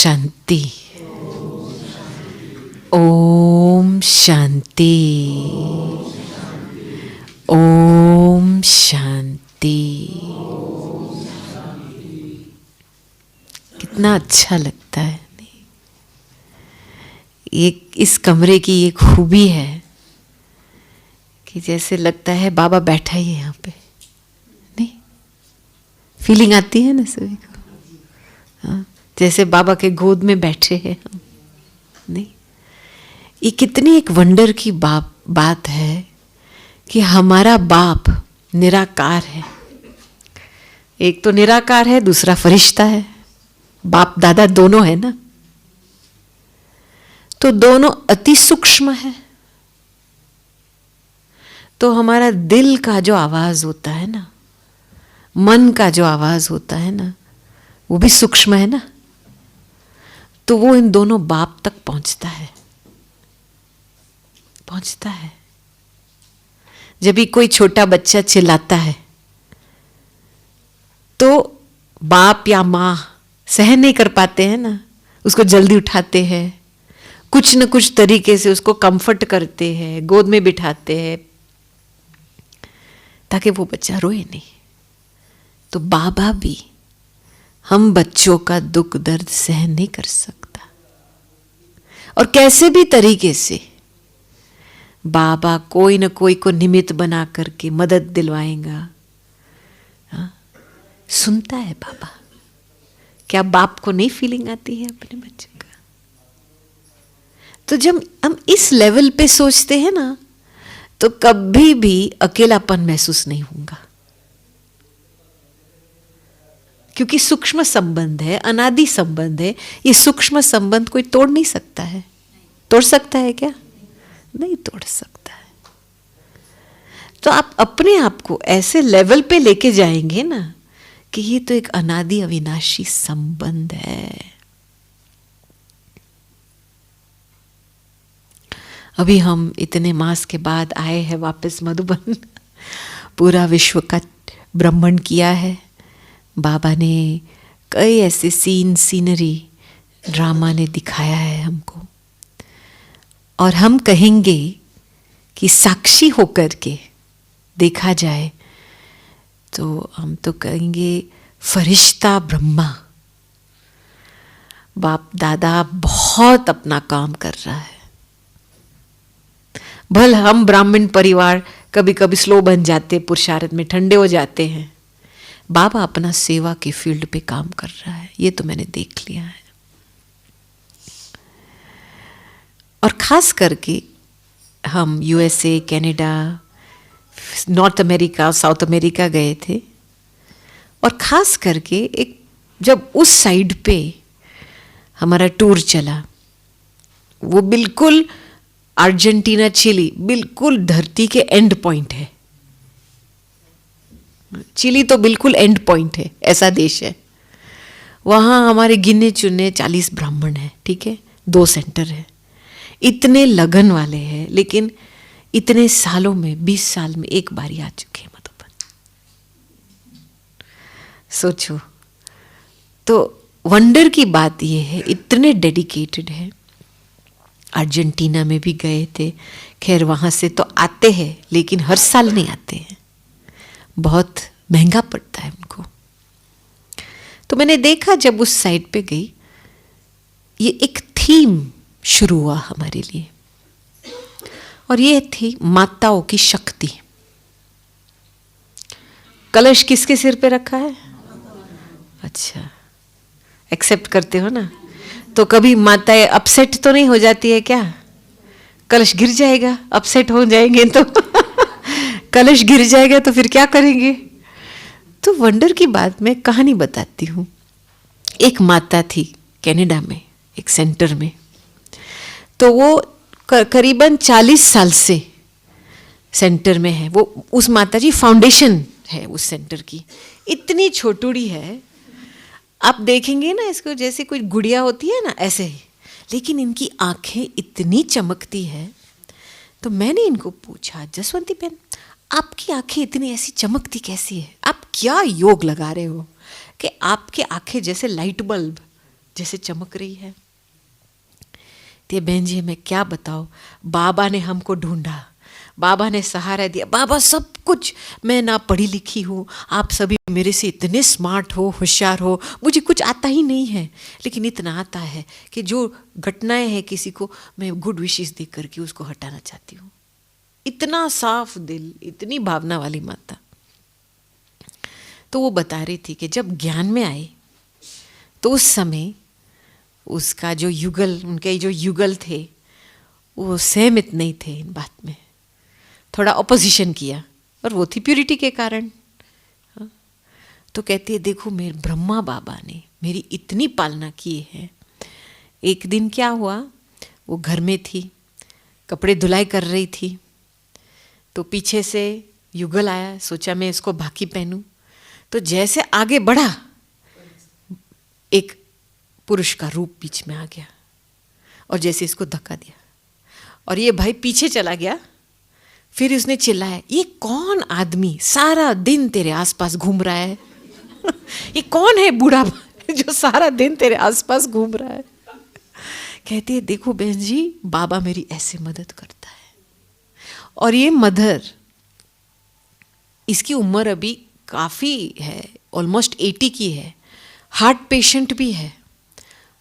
शांति। ओम शांति। ओम शांति। कितना अच्छा लगता है। एक इस कमरे की ये खूबी है कि जैसे लगता है बाबा बैठा ही है यहाँ पे। नहीं, फीलिंग आती है ना सभी को। हाँ, जैसे बाबा के गोद में बैठे हैं हम। नहीं, ये कितनी एक वंडर की बात है कि हमारा बाप निराकार है। एक तो निराकार है, दूसरा फरिश्ता है। बाप दादा दोनों है ना, तो दोनों अति सूक्ष्म है। तो हमारा दिल का जो आवाज होता है ना, मन का जो आवाज होता है ना, वो भी सूक्ष्म है ना। तो वो इन दोनों बाप तक पहुंचता है। जब भी कोई छोटा बच्चा चिल्लाता है तो बाप या माँ सहन नहीं कर पाते हैं ना, उसको जल्दी उठाते हैं, कुछ न कुछ तरीके से उसको कंफर्ट करते हैं, गोद में बिठाते हैं ताकि वो बच्चा रोए नहीं। तो बाबा भी हम बच्चों का दुख दर्द सहन नहीं कर सकता, और कैसे भी तरीके से बाबा कोई न कोई को निमित्त बना करके मदद दिलवाएगा। हाँ? सुनता है बाबा। क्या बाप को नहीं फीलिंग आती है अपने बच्चों का? तो जब हम इस लेवल पे सोचते हैं ना, तो कभी भी अकेलापन महसूस नहीं होगा, क्योंकि सूक्ष्म संबंध है, अनादि संबंध है। ये सूक्ष्म संबंध कोई तोड़ नहीं सकता है। तोड़ सकता है क्या? नहीं तोड़ सकता है। तो आप अपने आप को ऐसे लेवल पे लेके जाएंगे ना कि ये तो एक अनादि अविनाशी संबंध है। अभी हम इतने मास के बाद आए हैं वापस मधुबन। पूरा विश्व का भ्रमण किया है। बाबा ने कई ऐसे सीनरी ड्रामा ने दिखाया है हमको, और हम कहेंगे कि साक्षी होकर के देखा जाए तो हम तो कहेंगे फरिश्ता ब्रह्मा बाप दादा बहुत अपना काम कर रहा है। भले हम ब्राह्मण परिवार कभी कभी स्लो बन जाते, पुरुषार्थ में ठंडे हो जाते हैं, बाबा अपना सेवा के फील्ड पे काम कर रहा है। ये तो मैंने देख लिया है। और खास करके हम USA, Canada, north America, south America गए थे, और खास करके एक जब उस साइड पे हमारा टूर चला, वो बिल्कुल अर्जेंटीना, चिली बिल्कुल धरती के एंड पॉइंट है। चिली तो बिल्कुल एंड पॉइंट है, ऐसा देश है। वहाँ हमारे गिने चुने 40 ब्राह्मण हैं, ठीक है, 2 सेंटर है। इतने लगन वाले हैं, लेकिन इतने सालों में 20 साल में एक बार ही आ चुके हैं मधुबन। सोचो, तो वंडर की बात यह है, इतने डेडिकेटेड है। अर्जेंटीना में भी गए थे। खैर वहाँ से तो आते हैं, लेकिन हर साल नहीं आते हैं, बहुत महंगा पड़ता है उनको। तो मैंने देखा जब उस साइड पे गई, ये एक थीम शुरू हुआ हमारे लिए, और ये थी माताओं की शक्ति। कलश किसके सिर पे रखा है? अच्छा, एक्सेप्ट करते हो ना? तो कभी माताएं अपसेट तो नहीं हो जाती है क्या? कलश गिर जाएगा, अपसेट हो जाएंगे तो कलश गिर जाएगा तो फिर क्या करेंगे? तो वंडर की बात मैं कहानी बताती हूँ। एक माता थी कनाडा में, एक सेंटर में। तो वो करीबन 40 साल से सेंटर में है। वो उस माता जी फाउंडेशन है उस सेंटर की। इतनी छोटूड़ी है, आप देखेंगे ना इसको जैसे कोई गुड़िया होती है ना, ऐसे ही, लेकिन इनकी आंखें इतनी चमकती है। तो मैंने इनको पूछा, जसवंती बहन आपकी आंखें इतनी ऐसी चमकती कैसी है? आप क्या योग लगा रहे हो कि आपकी आंखें जैसे लाइट बल्ब जैसे चमक रही है। तो बहन जी मैं क्या बताऊं, बाबा ने हमको ढूंढा, बाबा ने सहारा दिया। बाबा सब कुछ, मैं ना पढ़ी लिखी हूँ, आप सभी मेरे से इतने स्मार्ट हो, होशियार हो, मुझे कुछ आता ही नहीं है, लेकिन इतना आता है कि जो घटनाएं हैं किसी को मैं गुड विशेस दे करके उसको हटाना चाहती हूँ। इतना साफ दिल, इतनी भावना वाली माता। तो वो बता रही थी कि जब ज्ञान में आए तो उस समय उसका जो युगल, उनके जो युगल थे वो सहमत नहीं थे इन बात में, थोड़ा अपोजिशन किया, और वो थी प्यूरिटी के कारण। तो कहती है देखो मेरे ब्रह्मा बाबा ने मेरी इतनी पालना की है। एक दिन क्या हुआ, वो घर में थी, कपड़े धुलाई कर रही थी, तो पीछे से युगल आया, सोचा मैं इसको बाकी पहनूं, तो जैसे आगे बढ़ा एक पुरुष का रूप बीच में आ गया और जैसे इसको धक्का दिया, और ये भाई पीछे चला गया। फिर उसने चिल्लाया, ये कौन आदमी सारा दिन तेरे आसपास घूम रहा है? ये कौन है बूढ़ा जो सारा दिन तेरे आसपास घूम रहा है? कहती है देखो बहन जी, बाबा मेरी ऐसे मदद करता है। और ये मदर, इसकी उम्र अभी काफ़ी है, ऑलमोस्ट 80 की है, हार्ट पेशेंट भी है।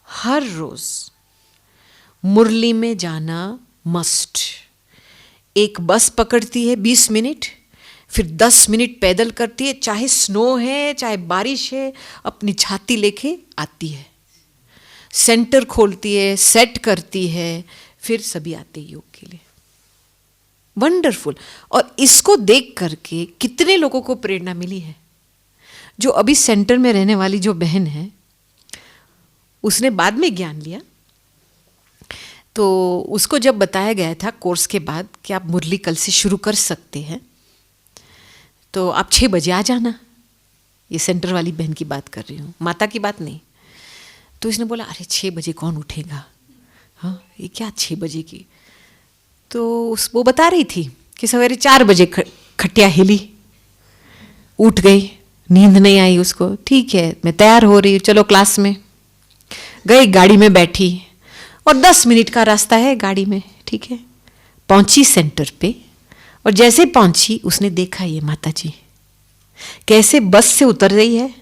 हर रोज मुरली में जाना मस्ट। एक बस पकड़ती है 20 मिनट, फिर 10 मिनट पैदल करती है, चाहे स्नो है चाहे बारिश है, अपनी छाती लेके आती है, सेंटर खोलती है, सेट करती है, फिर सभी आते हैं योग के लिए। वंडरफुल। और इसको देख करके कितने लोगों को प्रेरणा मिली है। जो अभी सेंटर में रहने वाली जो बहन है, उसने बाद में ज्ञान लिया, तो उसको जब बताया गया था कोर्स के बाद कि आप मुरली कल से शुरू कर सकते हैं, तो आप 6 बजे आ जाना। ये सेंटर वाली बहन की बात कर रही हूँ, माता की बात नहीं। तो इसने बोला अरे 6 बजे कौन उठेगा, हाँ ये क्या 6 बजे की। तो वो बता रही थी कि सवेरे 4 बजे खटिया हिली, उठ गई, नींद नहीं आई उसको। ठीक है मैं तैयार हो रही हूँ, चलो क्लास में गई, गाड़ी में बैठी और 10 मिनट का रास्ता है गाड़ी में, ठीक है। पहुंची सेंटर पे, और जैसे पहुंची उसने देखा ये माता जी कैसे बस से उतर रही है,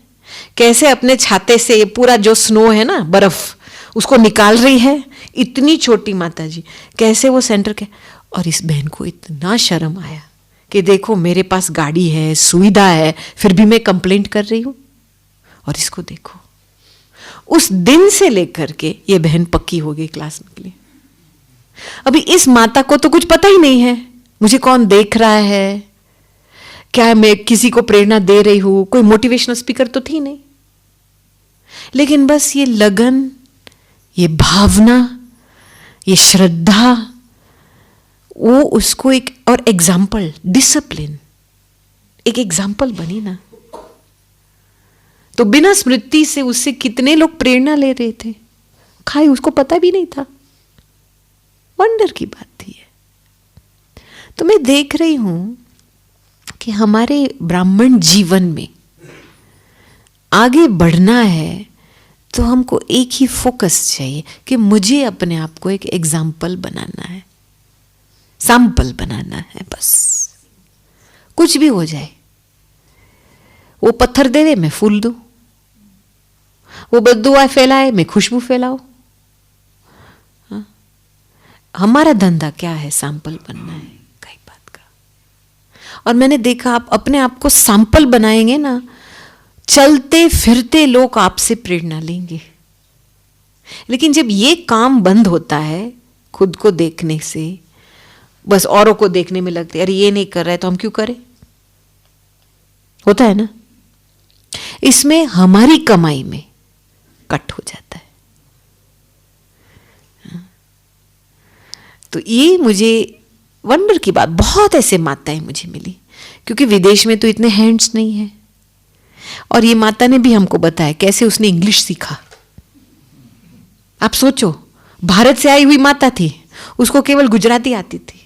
कैसे अपने छाते से ये पूरा जो स्नो है ना, बर्फ, उसको निकाल रही है। इतनी छोटी माता जी कैसे वो सेंटर के। और इस बहन को इतना शर्म आया कि देखो मेरे पास गाड़ी है, सुविधा है, फिर भी मैं कंप्लेंट कर रही हूँ। और इसको देखो, उस दिन से लेकर के ये बहन पक्की हो गई क्लास में के लिए। अभी इस माता को तो कुछ पता ही नहीं है मुझे कौन देख रहा है, क्या मैं किसी को प्रेरणा दे रही हूं, कोई मोटिवेशनल स्पीकर तो थी नहीं, लेकिन बस ये लगन, ये भावना, ये श्रद्धा, वो उसको एक और एग्जाम्पल, डिसिप्लिन, एक एग्जाम्पल बनी ना। तो बिना स्मृति से उससे कितने लोग प्रेरणा ले रहे थे, खाई उसको पता भी नहीं था। वंडर की बात थी ये। तो मैं देख रही हूं कि हमारे ब्राह्मण जीवन में आगे बढ़ना है तो हमको एक ही फोकस चाहिए कि मुझे अपने आप को एक एग्जाम्पल बनाना है, सैंपल बनाना है। बस कुछ भी हो जाए, वो पत्थर देवे मैं फूल दूं, वो बद्दुआ फैलाए मैं खुशबू फैलाऊं। हाँ? हमारा धंधा क्या है? सैंपल बनना है कई बात का। और मैंने देखा आप अपने आप को सैंपल बनाएंगे ना, चलते फिरते लोग आपसे प्रेरणा लेंगे। लेकिन जब ये काम बंद होता है खुद को देखने से, बस औरों को देखने में लगते अरे ये नहीं कर रहा है तो हम क्यों करें, होता है ना। इसमें हमारी कमाई में कट हो जाता है। तो ये मुझे वंडर की बात, बहुत ऐसे माताएं मुझे मिली, क्योंकि विदेश में तो इतने हैंड्स नहीं है। और ये माता ने भी हमको बताया कैसे उसने इंग्लिश सीखा। आप सोचो, भारत से आई हुई माता थी, उसको केवल गुजराती आती थी।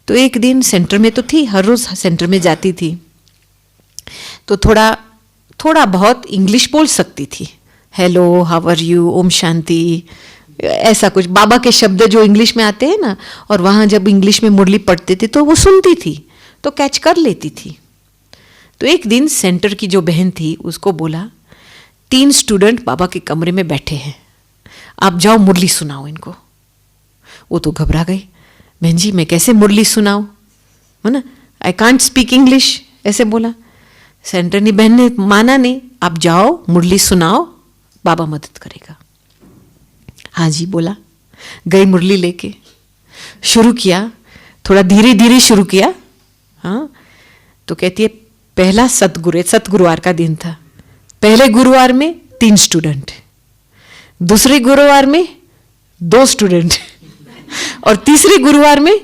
तो एक दिन सेंटर में तो थी, हर रोज सेंटर में जाती थी, तो थोड़ा बहुत इंग्लिश बोल सकती थी, हेलो, हाउ आर यू, ओम शांति, ऐसा कुछ बाबा के शब्द जो इंग्लिश में आते हैं ना, और वहाँ जब इंग्लिश में मुरली पढ़ते थे तो वो सुनती थी तो कैच कर लेती थी। तो एक दिन सेंटर की जो बहन थी उसको बोला, 3 स्टूडेंट बाबा के कमरे में बैठे हैं, आप जाओ मुरली सुनाओ इनको। वो तो घबरा गई, बहन जी मैं कैसे मुरली सुनाऊं, है ना, आई कांट स्पीक इंग्लिश, ऐसे बोला। सेंटर की बहन ने माना नहीं, आप जाओ मुरली सुनाओ, बाबा मदद करेगा। हाँ जी बोला, गई मुरली लेके, शुरू किया, थोड़ा धीरे धीरे शुरू किया। हाँ, तो कहती है पहला सतगुरुवार का दिन था, पहले गुरुवार में 3 स्टूडेंट, दूसरे गुरुवार में 2 स्टूडेंट, और तीसरे गुरुवार में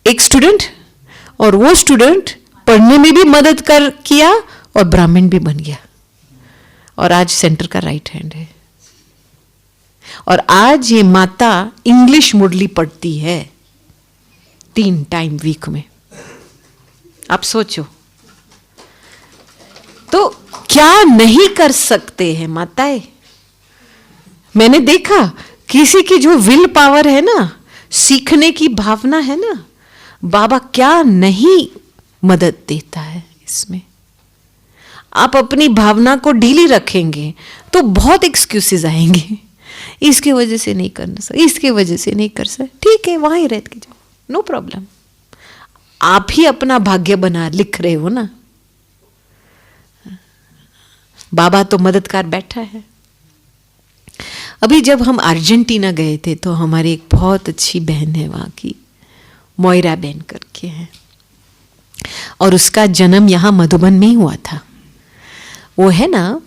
1 स्टूडेंट, और वो स्टूडेंट पढ़ने में भी मदद किया और ब्राह्मण भी बन गया, और आज सेंटर का राइट हैंड है। और आज ये माता इंग्लिश मुरली पढ़ती है 3 टाइम वीक में। आप सोचो, तो क्या नहीं कर सकते हैं माताएं। मैंने देखा किसी की जो विल पावर है ना, सीखने की भावना है ना, बाबा क्या नहीं मदद देता है इसमें। आप अपनी भावना को ढीली रखेंगे तो बहुत एक्सक्यूजेस आएंगे, इसके वजह से नहीं करना सर, इसके वजह से नहीं कर सर, ठीक है वहां ही रह के जाओ, नो प्रॉब्लम। आप ही अपना भाग्य बना लिख रहे हो ना, बाबा तो मददगार बैठा है। अभी जब हम अर्जेंटीना गए थे तो हमारी एक बहुत अच्छी बहन है वहाँ की, मोइरा बहन करके है, और उसका जन्म यहाँ मधुबन में ही हुआ था। वो है ना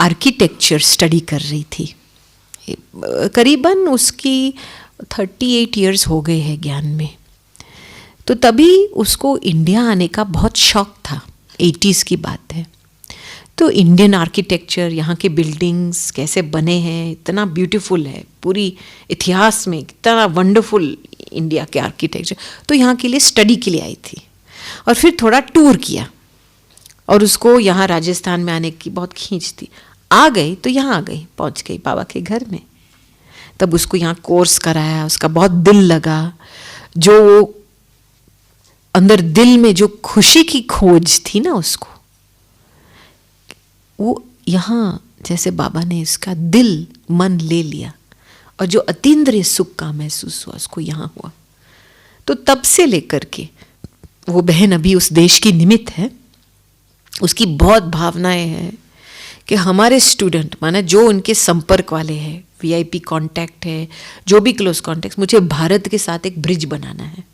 आर्किटेक्चर स्टडी कर रही थी, करीबन उसकी 38 इयर्स हो गए हैं ज्ञान में। तो तभी उसको इंडिया आने का बहुत शौक था, 80s की बात है। तो इंडियन आर्किटेक्चर, यहाँ के बिल्डिंग्स कैसे बने हैं, इतना ब्यूटीफुल है, पूरी इतिहास में इतना वंडरफुल इंडिया के आर्किटेक्चर, तो यहाँ के लिए स्टडी के लिए आई थी। और फिर थोड़ा टूर किया, और उसको यहाँ राजस्थान में आने की बहुत खींच थी। आ गई तो यहाँ आ गई, पहुँच गई बाबा के घर में। तब उसको यहाँ कोर्स कराया, उसका बहुत दिल लगा, जो अंदर दिल में जो खुशी की खोज थी ना उसको, वो यहाँ जैसे बाबा ने इसका दिल मन ले लिया, और जो अतीन्द्रिय सुख का महसूस हुआ उसको यहाँ हुआ। तो तब से लेकर के वो बहन अभी उस देश की निमित्त है। उसकी बहुत भावनाएं हैं कि हमारे स्टूडेंट, माना जो उनके संपर्क वाले हैं, वीआईपी कांटेक्ट है, जो भी क्लोज कांटेक्ट, मुझे भारत के साथ एक ब्रिज बनाना है।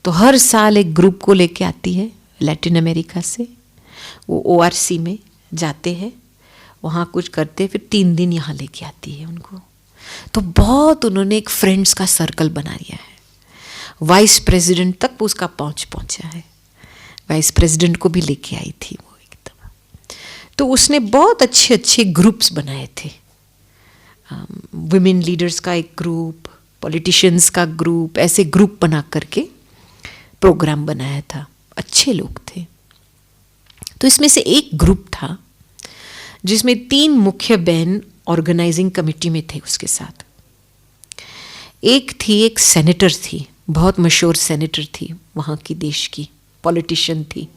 तो हर साल एक ग्रुप को लेके आती है लैटिन अमेरिका से, वो ORC में जाते हैं, वहाँ कुछ करते, फिर 3 दिन यहाँ लेके आती है उनको। तो बहुत उन्होंने एक फ्रेंड्स का सर्कल बना लिया है, वाइस प्रेसिडेंट तक उसका पहुँचा है, वाइस प्रेसिडेंट को भी लेके आई थी वो एकदम। तो उसने बहुत अच्छे अच्छे ग्रुप्स बनाए थे, वुमेन लीडर्स का एक ग्रुप, पॉलिटिशियंस का ग्रुप, ऐसे ग्रुप बना करके प्रोग्राम बनाया था, अच्छे लोग थे। तो इसमें से एक ग्रुप था जिसमें 3 मुख्य बहन ऑर्गेनाइजिंग कमेटी में थे उसके साथ। एक थी, एक सेनेटर थी, बहुत मशहूर सेनेटर थी वहाँ की, देश की पॉलिटिशियन थी,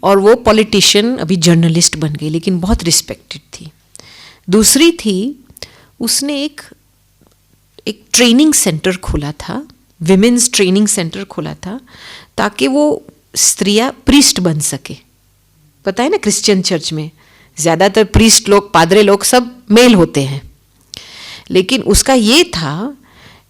और वो पॉलिटिशियन अभी जर्नलिस्ट बन गई, लेकिन बहुत रिस्पेक्टेड थी। दूसरी थी, उसने एक ट्रेनिंग सेंटर खोला था, विमेंस ट्रेनिंग सेंटर खोला था, ताकि वो स्त्रियां प्रीस्ट बन सके। पता है ना, क्रिश्चियन चर्च में ज़्यादातर प्रीस्ट लोग, पादरे लोग सब मेल होते हैं, लेकिन उसका ये था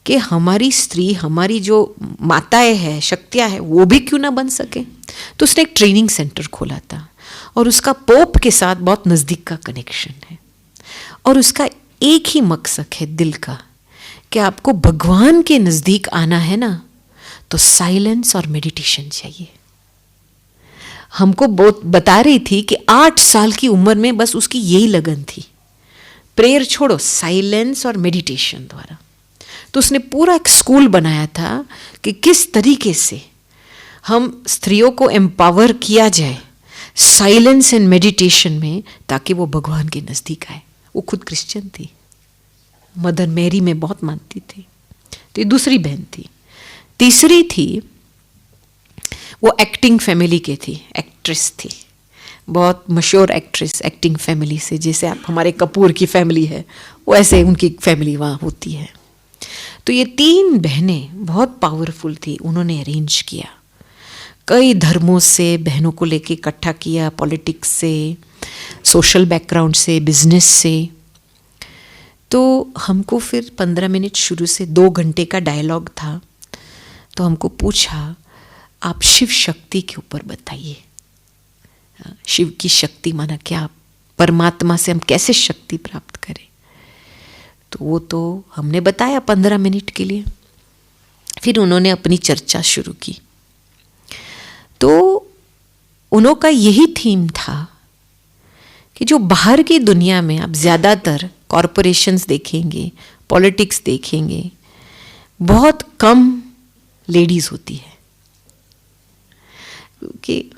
कि हमारी स्त्री, हमारी जो माताएं हैं, शक्तियां हैं, वो भी क्यों ना बन सके। तो उसने एक ट्रेनिंग सेंटर खोला था, और उसका पोप के साथ बहुत नज़दीक का कनेक्शन है, और उसका एक ही मकसद है दिल का, कि आपको भगवान के नज़दीक आना है ना, तो साइलेंस और मेडिटेशन चाहिए। हमको बहुत बता रही थी कि 8 साल की उम्र में बस उसकी यही लगन थी, प्रेयर छोड़ो, साइलेंस और मेडिटेशन द्वारा। तो उसने पूरा एक स्कूल बनाया था कि किस तरीके से हम स्त्रियों को एम्पावर किया जाए, साइलेंस एंड मेडिटेशन में, ताकि वो भगवान के नज़दीक आए। वो खुद क्रिश्चियन थी, मदर मैरी में बहुत मानती थी। तो ये दूसरी बहन थी। तीसरी थी, वो एक्टिंग फैमिली के थी, एक्ट्रेस थी, बहुत मशहूर एक्ट्रेस, एक्टिंग फैमिली से, जैसे आप हमारे कपूर की फैमिली है वैसे उनकी फैमिली वहाँ होती है। तो ये 3 बहनें बहुत पावरफुल थी। उन्होंने अरेंज किया, कई धर्मों से बहनों को लेके इकट्ठा किया, पॉलिटिक्स से, सोशल बैकग्राउंड से, बिजनेस से। तो हमको फिर 15 मिनट शुरू से 2 घंटे का डायलॉग था। तो हमको पूछा, आप शिव शक्ति के ऊपर बताइए, शिव की शक्ति माना क्या, परमात्मा से हम कैसे शक्ति प्राप्त करें। तो वो तो हमने बताया 15 मिनट के लिए। फिर उन्होंने अपनी चर्चा शुरू की। तो उनका यही थीम था कि जो बाहर की दुनिया में आप ज़्यादातर कॉरपोरेशंस देखेंगे, पॉलिटिक्स देखेंगे, बहुत कम लेडीज़ होती है, क्योंकि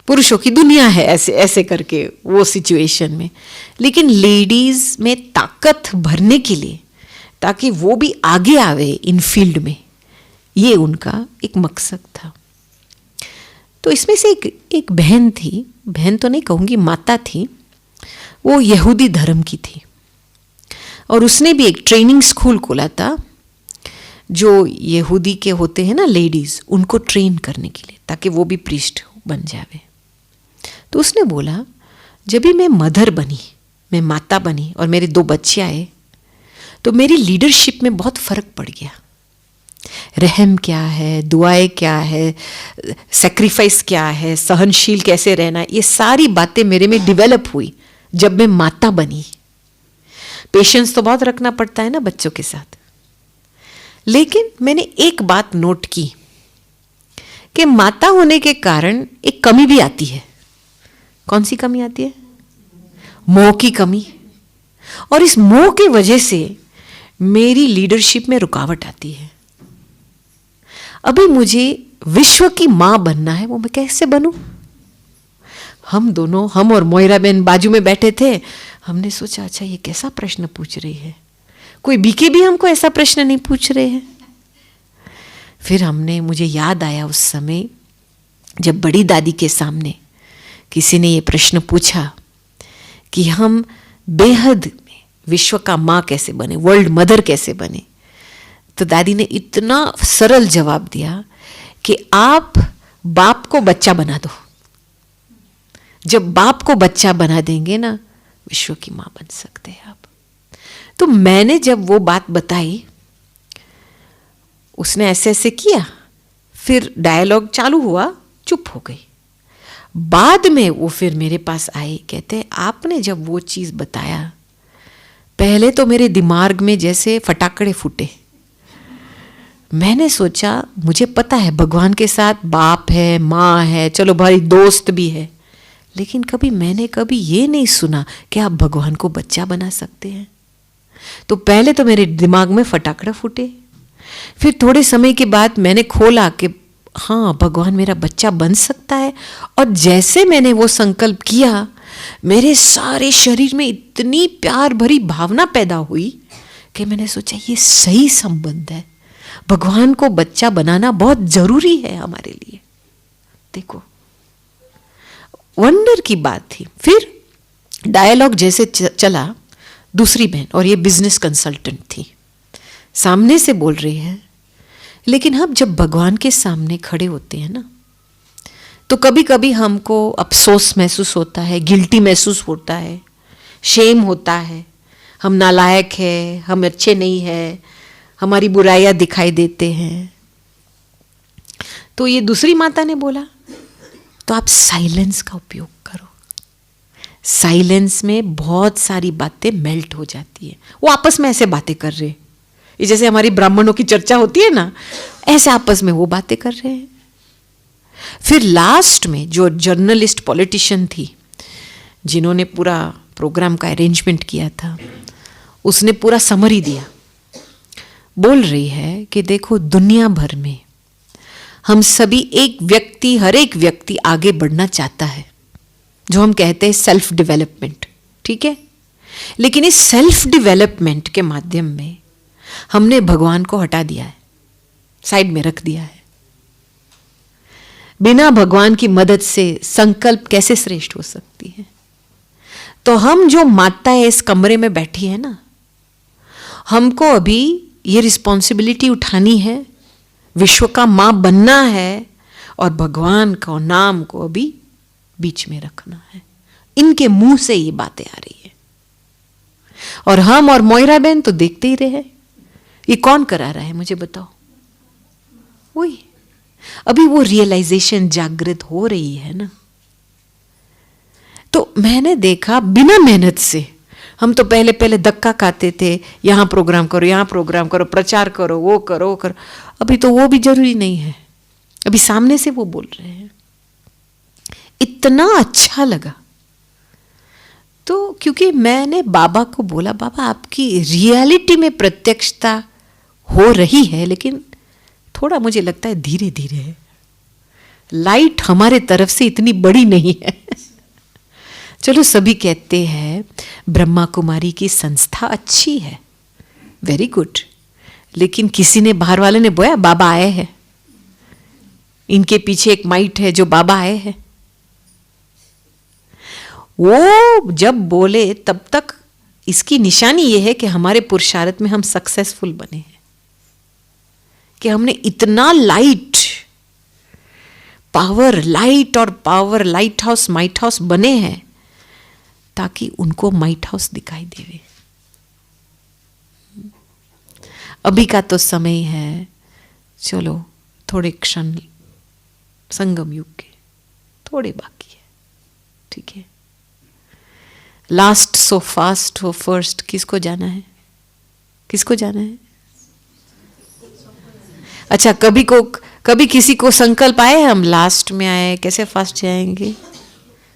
पुरुषों की दुनिया है ऐसे ऐसे करके वो सिचुएशन में। लेकिन लेडीज़ में ताकत भरने के लिए, ताकि वो भी आगे आवे इन फील्ड में, ये उनका एक मकसद था। तो इसमें से एक बहन थी, बहन तो नहीं कहूँगी, माता थी। वो यहूदी धर्म की थी और उसने भी एक ट्रेनिंग स्कूल खोला था, जो यहूदी के होते हैं ना लेडीज़, उनको ट्रेन करने के लिए, ताकि वो भी प्रीस्ट बन जावे। तो उसने बोला, जब भी मैं मदर बनी, मैं माता बनी और मेरे 2 बच्चे आए, तो मेरी लीडरशिप में बहुत फ़र्क पड़ गया। रहम क्या है, दुआएं क्या है, सेक्रीफाइस क्या है, सहनशील कैसे रहना, ये सारी बातें मेरे में डेवलप हुई जब मैं माता बनी। पेशेंस तो बहुत रखना पड़ता है ना बच्चों के साथ। लेकिन मैंने एक बात नोट की कि माता होने के कारण एक कमी भी आती है। कौन सी कमी आती है? मोह की कमी। और इस मोह की वजह से मेरी लीडरशिप में रुकावट आती है। अभी मुझे विश्व की मां बनना है, वो मैं कैसे बनूं? हम दोनों, हम और मोयरा बहन बाजू में बैठे थे। हमने सोचा, अच्छा ये कैसा प्रश्न पूछ रही है, कोई बीके भी हमको ऐसा प्रश्न नहीं पूछ रहे हैं। फिर मुझे याद आया उस समय जब बड़ी दादी के सामने किसी ने ये प्रश्न पूछा कि हम बेहद में विश्व का माँ कैसे बने, वर्ल्ड मदर कैसे बने। तो दादी ने इतना सरल जवाब दिया कि आप बाप को बच्चा बना दो। जब बाप को बच्चा बना देंगे ना, विश्व की माँ बन सकते हैं आप। तो मैंने जब वो बात बताई, उसने ऐसे ऐसे किया, फिर डायलॉग चालू हुआ, चुप हो गई। बाद में वो फिर मेरे पास आई, कहते आपने जब वो चीज़ बताया, पहले तो मेरे दिमाग में जैसे फटाकड़े फूटे। मैंने सोचा, मुझे पता है भगवान के साथ बाप है, माँ है, चलो भाई दोस्त भी है, लेकिन मैंने कभी ये नहीं सुना कि आप भगवान को बच्चा बना सकते हैं। तो पहले तो मेरे दिमाग में फटाकड़ा फूटे। फिर थोड़े समय के बाद मैंने खोला कि हाँ, भगवान मेरा बच्चा बन सकता है। और जैसे मैंने वो संकल्प किया, मेरे सारे शरीर में इतनी प्यार भरी भावना पैदा हुई कि मैंने सोचा ये सही संबंध है। भगवान को बच्चा बनाना बहुत जरूरी है हमारे लिए। देखो, वंडर की बात थी। फिर डायलॉग जैसे चला, दूसरी बहन, और ये बिजनेस कंसल्टेंट थी, सामने से बोल रही है। लेकिन हम जब भगवान के सामने खड़े होते हैं ना, तो कभी कभी हमको अफसोस महसूस होता है, गिल्टी महसूस होता है, शेम होता है, हम नालायक हैं, हम अच्छे नहीं हैं, हमारी बुराइयां दिखाई देते हैं। तो ये दूसरी माता ने बोला, तो आप साइलेंस का उपयोग करो। साइलेंस में बहुत सारी बातें मेल्ट हो जाती है। वो आपस में ऐसे बातें कर रहे हैं, ये जैसे हमारी ब्राह्मणों की चर्चा होती है ना, ऐसे आपस में वो बातें कर रहे हैं। फिर लास्ट में जो जर्नलिस्ट पॉलिटिशियन थी, जिन्होंने पूरा प्रोग्राम का अरेंजमेंट किया था, उसने पूरा समरी दिया। बोल रही है कि देखो, दुनिया भर में हम सभी हर एक व्यक्ति आगे बढ़ना चाहता है, जो हम कहते हैं सेल्फ डेवलपमेंट, ठीक है। लेकिन इस सेल्फ डेवलपमेंट के माध्यम में हमने भगवान को हटा दिया है, साइड में रख दिया है। बिना भगवान की मदद से संकल्प कैसे श्रेष्ठ हो सकती है? तो हम जो माताएं इस कमरे में बैठी है ना, हमको अभी ये रिस्पॉन्सिबिलिटी उठानी है, विश्व का मां बनना है और भगवान का नाम को अभी बीच में रखना है। इनके मुंह से ये बातें आ रही है और हम और मोयरा बहन तो देखते ही रहे। ये कौन करा रहा है मुझे बताओ? वही अभी वो रियलाइजेशन जागृत हो रही है ना। तो मैंने देखा बिना मेहनत से, हम तो पहले पहले धक्का खाते थे, यहां प्रोग्राम करो, यहां प्रोग्राम करो, प्रचार करो, वो करो, वो करो। अभी तो वो भी जरूरी नहीं है, अभी सामने से वो बोल रहे हैं। इतना अच्छा लगा। तो क्योंकि मैंने बाबा को बोला, बाबा आपकी रियलिटी में प्रत्यक्षता हो रही है, लेकिन थोड़ा मुझे लगता है धीरे धीरे है, लाइट हमारे तरफ से इतनी बड़ी नहीं है। चलो सभी कहते हैं ब्रह्मा कुमारी की संस्था अच्छी है, वेरी गुड, लेकिन किसी ने, बाहर वाले ने बोया बाबा आए हैं, इनके पीछे एक माइट है जो बाबा आए हैं। वो जब बोले तब तक इसकी निशानी ये है कि हमारे पुरुषार्थ में हम सक्सेसफुल बने हैं, कि हमने इतना लाइट पावर, लाइट और power, light house might house बने हैं ताकि उनको माइट हाउस दिखाई देवे। अभी का तो समय है, चलो थोड़े क्षण संगम युग के थोड़े बाकी है, ठीक है। लास्ट सो फास्ट हो फर्स्ट, किसको जाना है? किसको जाना है? अच्छा, कभी किसी को संकल्प आया है हम लास्ट में आए, कैसे फास्ट जाएंगे?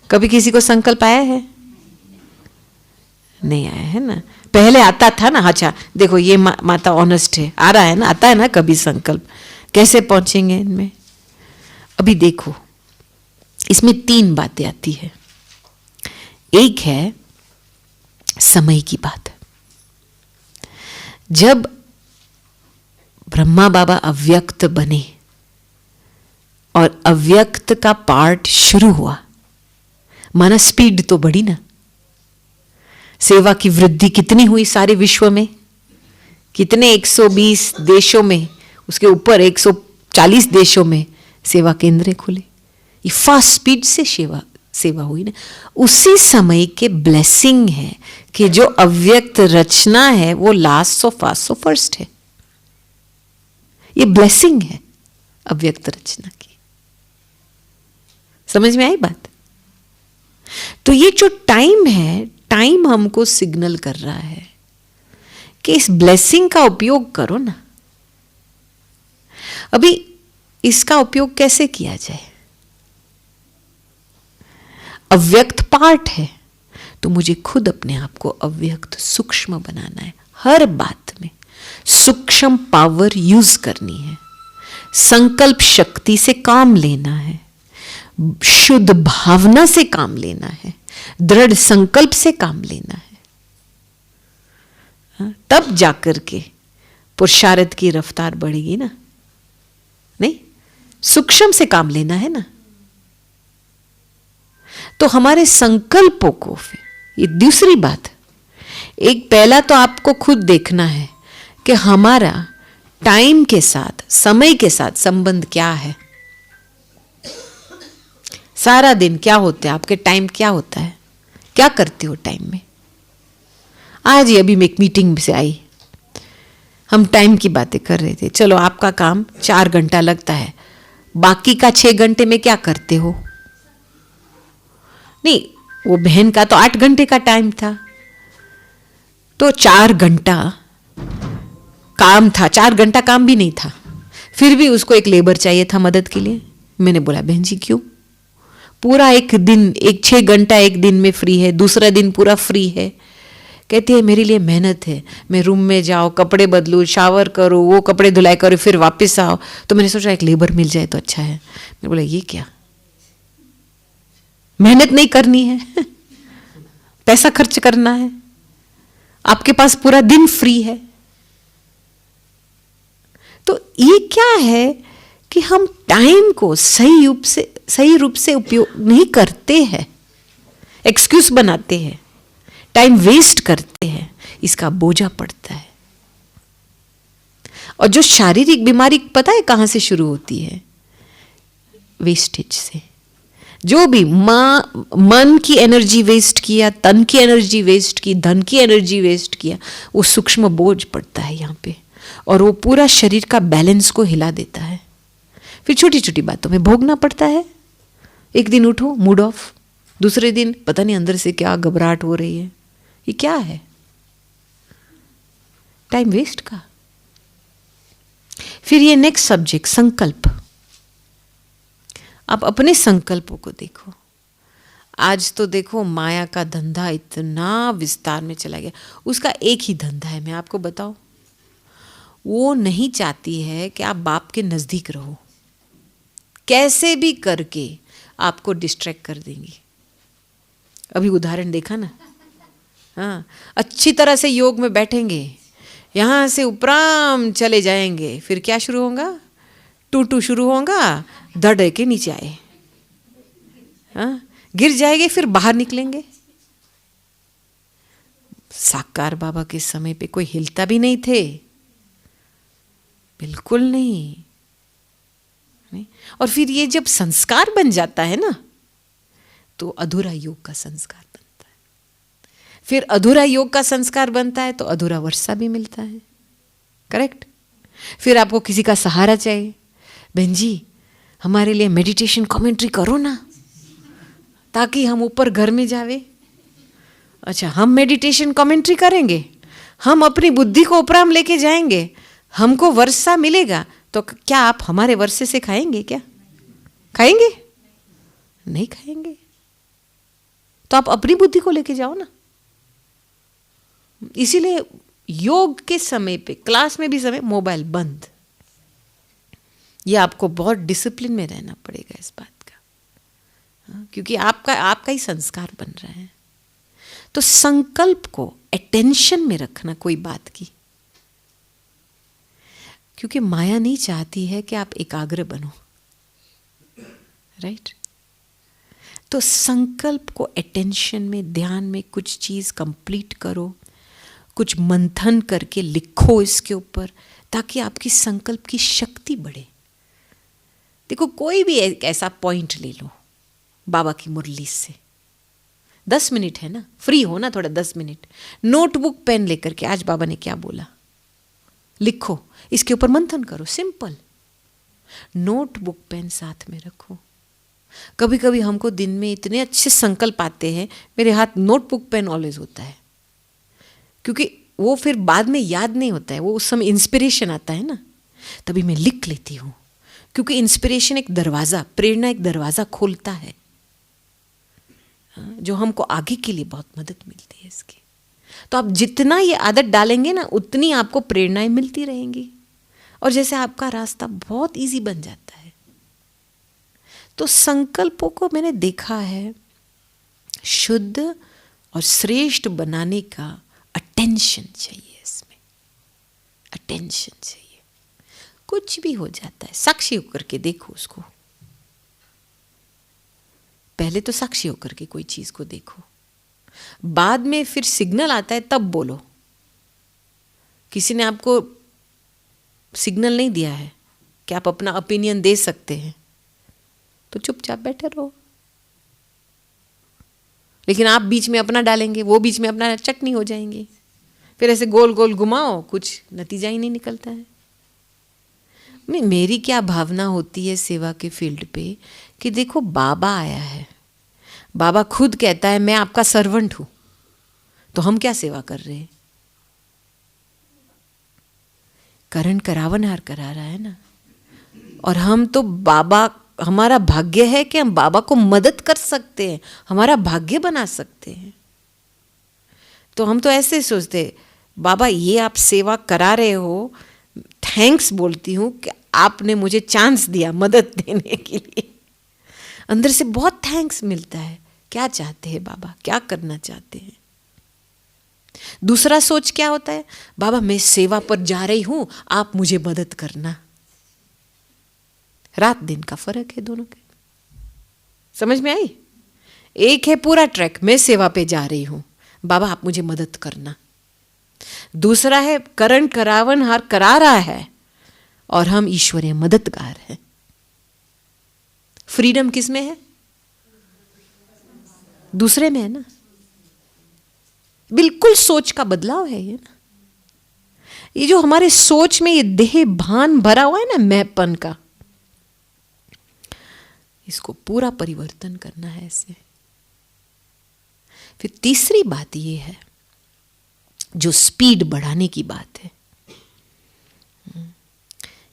कभी किसी को संकल्प आया है? नहीं आया है ना। पहले आता था ना। अच्छा देखो, ये माता ऑनेस्ट है, आ रहा है ना, आता है ना कभी संकल्प। कैसे पहुंचेंगे इनमें? अभी देखो, इसमें 3 बातें आती है। एक है समय की बात। जब ब्रह्मा बाबा अव्यक्त बने और अव्यक्त का पार्ट शुरू हुआ, माना स्पीड तो बढ़ी ना। सेवा की वृद्धि कितनी हुई सारे विश्व में, कितने 120 देशों में, उसके ऊपर 140 देशों में सेवा केंद्र खुले। ये फास्ट स्पीड से सेवा हुई ना। उसी समय के ब्लेसिंग है कि जो अव्यक्त रचना है वो last so fast so first है। ये ब्लेसिंग है अव्यक्त रचना की। समझ में आई बात? तो ये जो टाइम है, टाइम हमको सिग्नल कर रहा है कि इस ब्लेसिंग का उपयोग करो ना। अभी इसका उपयोग कैसे किया जाए? अव्यक्त पार्ट है तो मुझे खुद अपने आप को अव्यक्त सूक्ष्म बनाना है। हर बात में सूक्ष्म पावर यूज करनी है, संकल्प शक्ति से काम लेना है, शुद्ध भावना से काम लेना है, दृढ़ संकल्प से काम लेना है। तब जाकर के पुरुषार्थ की रफ्तार बढ़ेगी ना। नहीं, सूक्ष्म से काम लेना है ना। तो हमारे संकल्पों को, ये दूसरी बात, एक पहला तो आपको खुद देखना है कि हमारा टाइम के साथ, समय के साथ संबंध क्या है। सारा दिन क्या होता है आपके, टाइम क्या होता है, क्या करते हो टाइम में? आज ही अभी मैं एक मीटिंग से आई, हम टाइम की बातें कर रहे थे। चलो आपका काम 4 घंटा लगता है, बाकी का 6 घंटे में क्या करते हो? नहीं, वो बहन का तो 8 घंटे का टाइम था, तो 4 घंटा काम था, 4 घंटा काम भी नहीं था, फिर भी उसको एक लेबर चाहिए था मदद के लिए। मैंने बोला बहन जी क्यों? पूरा एक दिन, एक 6 घंटा एक दिन में फ्री है, दूसरा दिन पूरा फ्री है। कहती है मेरे लिए मेहनत है, मैं रूम में जाओ, कपड़े बदलूँ, शावर करो, वो कपड़े धुलाई करो, फिर वापस आओ। तो मैंने सोचा एक लेबर मिल जाए तो अच्छा है। मैंने बोला ये क्या, मेहनत नहीं करनी है, पैसा खर्च करना है, आपके पास पूरा दिन फ्री है। तो ये क्या है कि हम टाइम को सही रूप से उपयोग नहीं करते हैं, एक्सक्यूज बनाते हैं, टाइम वेस्ट करते हैं, इसका बोझा पड़ता है। और जो शारीरिक बीमारी पता है कहां से शुरू होती है? वेस्टेज से। जो भी मन की एनर्जी वेस्ट किया, तन की एनर्जी वेस्ट की, धन की एनर्जी वेस्ट किया, वो सूक्ष्म बोझ पड़ता है यहाँ पे, और वो पूरा शरीर का बैलेंस को हिला देता है। फिर छोटी छोटी बातों में भोगना पड़ता है। एक दिन उठो मूड ऑफ, दूसरे दिन पता नहीं अंदर से क्या घबराहट हो रही है। ये क्या है? टाइम वेस्ट का। फिर ये नेक्स्ट सब्जेक्ट, संकल्प। आप अपने संकल्पों को देखो। आज तो देखो माया का धंधा इतना विस्तार में चला गया। उसका एक ही धंधा है, मैं आपको बताऊं, वो नहीं चाहती है कि आप बाप के नजदीक रहो। कैसे भी करके आपको डिस्ट्रैक्ट कर देंगी। अभी उदाहरण देखा ना। हाँ, अच्छी तरह से योग में बैठेंगे, यहां से उपराम चले जाएंगे, फिर क्या शुरू होगा? टू शुरू होगा, धड़ के नीचे आए, हाँ, गिर जाएंगे, फिर बाहर निकलेंगे। साकार बाबा के समय पे कोई हिलता भी नहीं थे, बिल्कुल नहीं। और फिर ये जब संस्कार बन जाता है ना, तो अधूरा योग का संस्कार बनता है। फिर अधूरा योग का संस्कार बनता है तो अधूरा वर्षा भी मिलता है। करेक्ट? फिर आपको किसी का सहारा चाहिए। बहन जी, हमारे लिए मेडिटेशन कमेंट्री करो ना, ताकि हम ऊपर घर में जावे। अच्छा, हम मेडिटेशन कमेंट्री करेंगे, हम अपनी बुद्धि को उपराम लेके जाएंगे, हमको वर्षा मिलेगा, तो क्या आप हमारे वर्षे से खाएंगे? क्या खाएंगे? नहीं खाएंगे। तो आप अपनी बुद्धि को लेके जाओ ना। इसीलिए योग के समय पे, क्लास में भी समय, मोबाइल बंद। ये आपको बहुत डिसिप्लिन में रहना पड़ेगा इस बात का, क्योंकि आपका ही संस्कार बन रहा है। तो संकल्प को अटेंशन में रखना कोई बात की, क्योंकि माया नहीं चाहती है कि आप एकाग्र बनो। राइट? तो संकल्प को अटेंशन में, ध्यान में कुछ चीज कंप्लीट करो, कुछ मंथन करके लिखो इसके ऊपर, ताकि आपकी संकल्प की शक्ति बढ़े। देखो, कोई भी एक ऐसा पॉइंट ले लो बाबा की मुरली से, 10 मिनट है ना, फ्री हो ना थोड़ा, 10 मिनट नोटबुक पेन लेकर के आज बाबा ने क्या बोला लिखो, इसके ऊपर मंथन करो। सिंपल। नोटबुक पेन साथ में रखो। कभी कभी हमको दिन में इतने अच्छे संकल्प आते हैं, मेरे हाथ नोटबुक पेन ऑलवेज होता है, क्योंकि वो फिर बाद में याद नहीं होता है, वो उस समय इंस्पिरेशन आता है ना, तभी मैं लिख लेती हूँ। क्योंकि इंस्पिरेशन एक दरवाज़ा, प्रेरणा एक दरवाज़ा खोलता है, जो हमको आगे के लिए बहुत मदद मिलती है इसकी। तो आप जितना ये आदत डालेंगे ना, उतनी आपको प्रेरणाएं मिलती रहेंगी, और जैसे आपका रास्ता बहुत इजी बन जाता है। तो संकल्पों को मैंने देखा है शुद्ध और श्रेष्ठ बनाने का अटेंशन चाहिए, इसमें अटेंशन चाहिए। कुछ भी हो जाता है, साक्षी होकर के देखो उसको। पहले तो साक्षी होकर के कोई चीज को देखो, बाद में फिर सिग्नल आता है तब बोलो। किसी ने आपको सिग्नल नहीं दिया है कि आप अपना ओपिनियन दे सकते हैं, तो चुपचाप बैठे रहो। लेकिन आप बीच में अपना डालेंगे, वो बीच में अपना चटनी हो जाएंगे, फिर ऐसे गोल गोल घुमाओ, कुछ नतीजा ही नहीं निकलता है। मेरी क्या भावना होती है सेवा के फील्ड पे कि देखो, बाबा आया है, बाबा खुद कहता है मैं आपका सर्वेंट हूं, तो हम क्या सेवा कर रहे हैं? करण करावनहार करा रहा है ना, और हम तो बाबा, हमारा भाग्य है कि हम बाबा को मदद कर सकते हैं, हमारा भाग्य बना सकते हैं। तो हम तो ऐसे सोचते, बाबा ये आप सेवा करा रहे हो, थैंक्स बोलती हूँ कि आपने मुझे चांस दिया मदद देने के लिए। अंदर से बहुत थैंक्स मिलता है क्या चाहते हैं बाबा, क्या करना चाहते हैं। दूसरा सोच क्या होता है, बाबा मैं सेवा पर जा रही हूं, आप मुझे मदद करना। रात दिन का फर्क है दोनों के। समझ में आई? एक है पूरा ट्रैक, मैं सेवा पे जा रही हूं, बाबा आप मुझे मदद करना। दूसरा है करण करावन हर करा रहा है और हम ईश्वरीय मददगार हैं। फ्रीडम किस में है? दूसरे में है ना। बिल्कुल सोच का बदलाव है ये ना। ये जो हमारे सोच में ये देह भान भरा हुआ है ना, मैंपन का, इसको पूरा परिवर्तन करना है ऐसे। फिर तीसरी बात ये है, जो स्पीड बढ़ाने की बात है,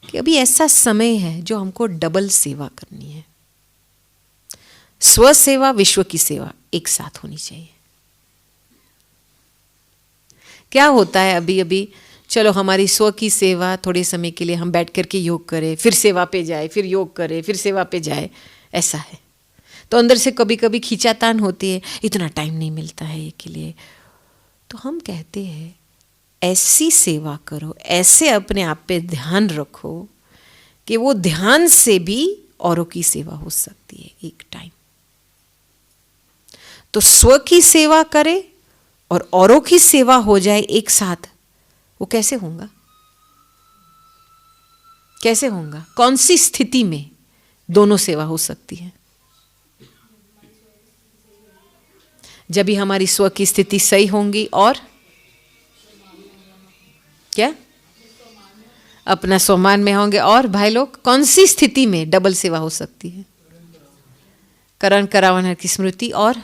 कि अभी ऐसा समय है जो हमको डबल सेवा करनी है। स्व सेवा, विश्व की सेवा एक साथ होनी चाहिए। क्या होता है अभी अभी, चलो हमारी स्व की सेवा थोड़े समय के लिए हम बैठ करके योग करें, फिर सेवा पे जाए, फिर योग करें, फिर सेवा पे जाए, ऐसा है। तो अंदर से कभी कभी खींचातान होती है, इतना टाइम नहीं मिलता है ये के लिए। तो हम कहते हैं ऐसी सेवा करो, ऐसे अपने आप पे ध्यान रखो कि वो ध्यान से भी औरों की सेवा हो सकती है एक टाइम। तो स्व की सेवा करे और औरों की सेवा हो जाए एक साथ, वो कैसे होगा? कैसे होगा? कौन सी स्थिति में दोनों सेवा हो सकती है? जब भी हमारी स्व की स्थिति सही होंगी और क्या अपना स्वमान में होंगे। और भाई लोग, कौन सी स्थिति में डबल सेवा हो सकती है? करण करावन की स्मृति और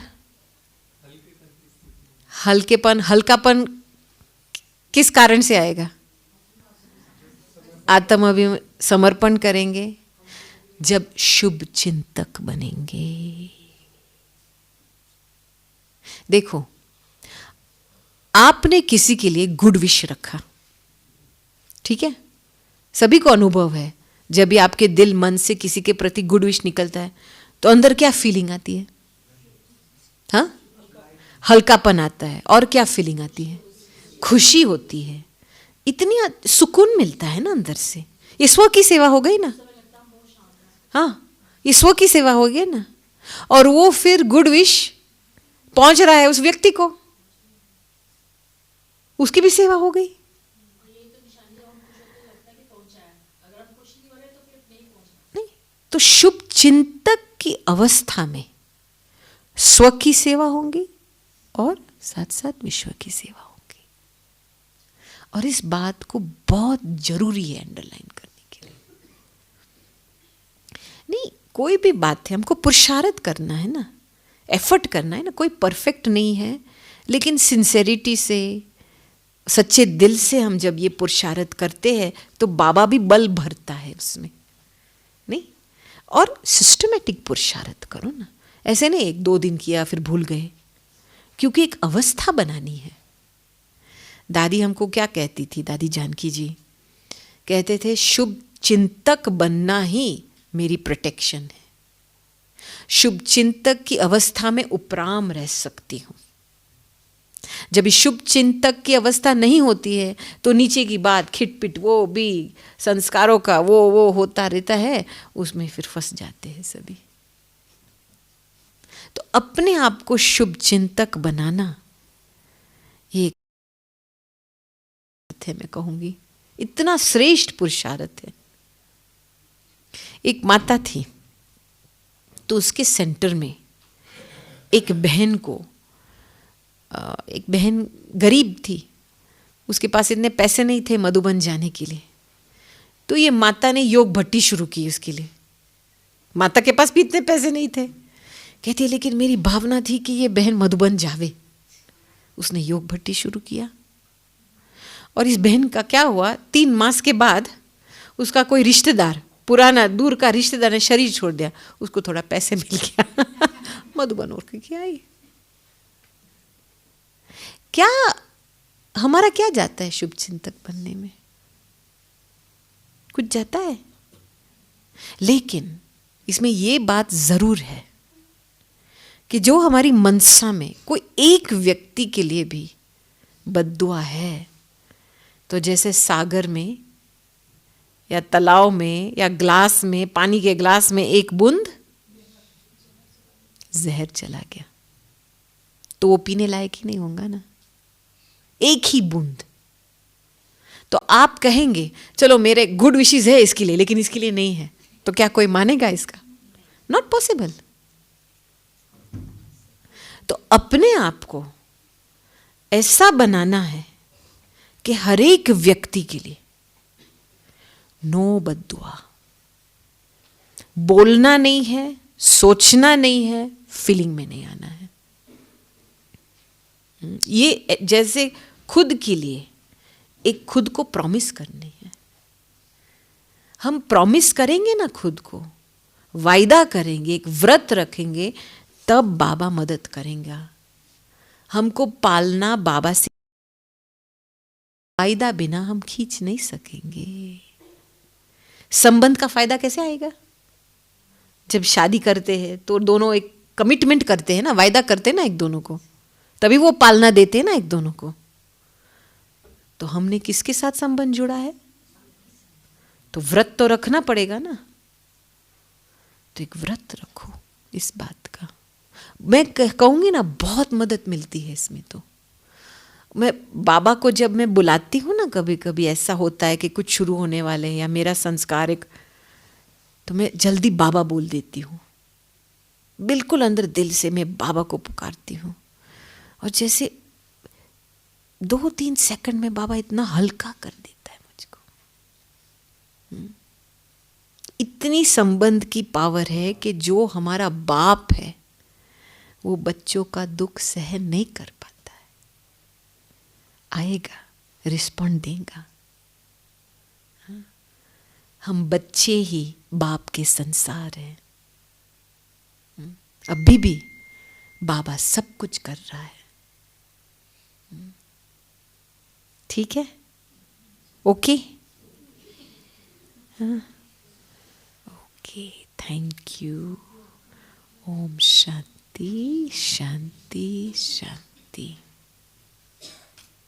हल्केपन। हल्कापन किस कारण से आएगा? आत्म समर्पण करेंगे जब शुभ चिंतक बनेंगे। देखो, आपने किसी के लिए गुड विश रखा, ठीक है, सभी को अनुभव है, जब भी आपके दिल मन से किसी के प्रति गुड विश निकलता है तो अंदर क्या फीलिंग आती है? हाँ, हल्कापन आता है। और क्या फीलिंग आती है? खुशी होती है, इतनी सुकून मिलता है ना अंदर से। ये स्व की सेवा हो गई ना। हाँ, ये स्व की सेवा हो गई ना। और वो फिर गुड विश पहुंच रहा है उस व्यक्ति को, उसकी भी सेवा हो गई। नहीं, तो शुभ चिंतक की अवस्था में स्व की सेवा होंगी और साथ साथ विश्व की सेवा होगी। और इस बात को बहुत जरूरी है अंडरलाइन करने के लिए। नहीं, कोई भी बात है, हमको पुरुषार्थ करना है ना, एफर्ट करना है ना। कोई परफेक्ट नहीं है, लेकिन सिंसेरिटी से, सच्चे दिल से हम जब ये पुरुषार्थ करते हैं तो बाबा भी बल भरता है उसमें। नहीं, और सिस्टमेटिक पुरुषार्थ करो ना, ऐसे नहीं 1-2 दिन किया फिर भूल गए, क्योंकि एक अवस्था बनानी है। दादी हमको क्या कहती थी, दादी जानकी जी कहते थे, शुभ चिंतक बनना ही मेरी प्रोटेक्शन है। शुभ चिंतक की अवस्था में उपराम रह सकती हूं। जब शुभ चिंतक की अवस्था नहीं होती है तो नीचे की बात, खिटपिट, वो भी संस्कारों का वो होता रहता है, उसमें फिर फंस जाते हैं सभी। तो अपने आप को शुभ चिंतक बनाना ये है, मैं कहूंगी इतना श्रेष्ठ पुरुषार्थ है। एक माता थी, तो उसके सेंटर में एक बहन गरीब थी, उसके पास इतने पैसे नहीं थे मधुबन जाने के लिए। तो ये माता ने योग भट्टी शुरू की उसके लिए। माता के पास भी इतने पैसे नहीं थे, कहती लेकिन मेरी भावना थी कि ये बहन मधुबन जावे। उसने योग भट्टी शुरू किया। और इस बहन का क्या हुआ, 3 मास के बाद उसका कोई रिश्तेदार, पुराना दूर का रिश्तेदार ने शरीर छोड़ दिया, उसको थोड़ा पैसे मिल गया मधुबन और क्या आई। क्या हमारा क्या जाता है शुभ चिंतक बनने में? कुछ जाता है। लेकिन इसमें यह बात जरूर है कि जो हमारी मनसा में कोई एक व्यक्ति के लिए भी बद्दुआ है, तो जैसे सागर में या तालाब में या ग्लास में, पानी के ग्लास में एक बूंद जहर चला गया, तो वो पीने लायक ही नहीं होगा ना, एक ही बूंद। तो आप कहेंगे चलो मेरे गुड विशेस है इसके लिए, लेकिन इसके लिए नहीं है, तो क्या कोई मानेगा इसका? Not possible. तो अपने आप को ऐसा बनाना है कि हर एक व्यक्ति के लिए नो बद्दुआ। बोलना नहीं है, सोचना नहीं है, फीलिंग में नहीं आना है। ये जैसे खुद के लिए एक खुद को प्रॉमिस करनी है। हम प्रॉमिस करेंगे ना, खुद को वायदा करेंगे, एक व्रत रखेंगे, तब बाबा मदद करेंगे। हमको पालना बाबा से फायदा बिना हम खींच नहीं सकेंगे। संबंध का फायदा कैसे आएगा? जब शादी करते हैं तो दोनों एक कमिटमेंट करते हैं ना, वायदा करते हैं ना एक दोनों को, तभी वो पालना देते हैं ना एक दोनों को। तो हमने किसके साथ संबंध जुड़ा है? तो व्रत तो रखना पड़ेगा ना। तो एक व्रत रखो इस बात का। मैं कहूंगी ना, बहुत मदद मिलती है इसमें। तो मैं बाबा को जब मैं बुलाती हूँ ना, कभी कभी ऐसा होता है कि कुछ शुरू होने वाले हैं या मेरा संस्कार एक, तो मैं जल्दी बाबा बोल देती हूँ। बिल्कुल अंदर दिल से मैं बाबा को पुकारती हूँ, और जैसे 2-3 सेकंड में बाबा इतना हल्का कर देता है मुझको। इतनी संबंध की पावर है कि जो हमारा बाप है वो बच्चों का दुख सहन नहीं कर पाता है। आएगा, रिस्पॉन्ड देगा। हम बच्चे ही बाप के संसार हैं। अभी भी बाबा सब कुछ कर रहा है। ठीक है? ओके? Okay, thank you. ओम शांति शांति शांति।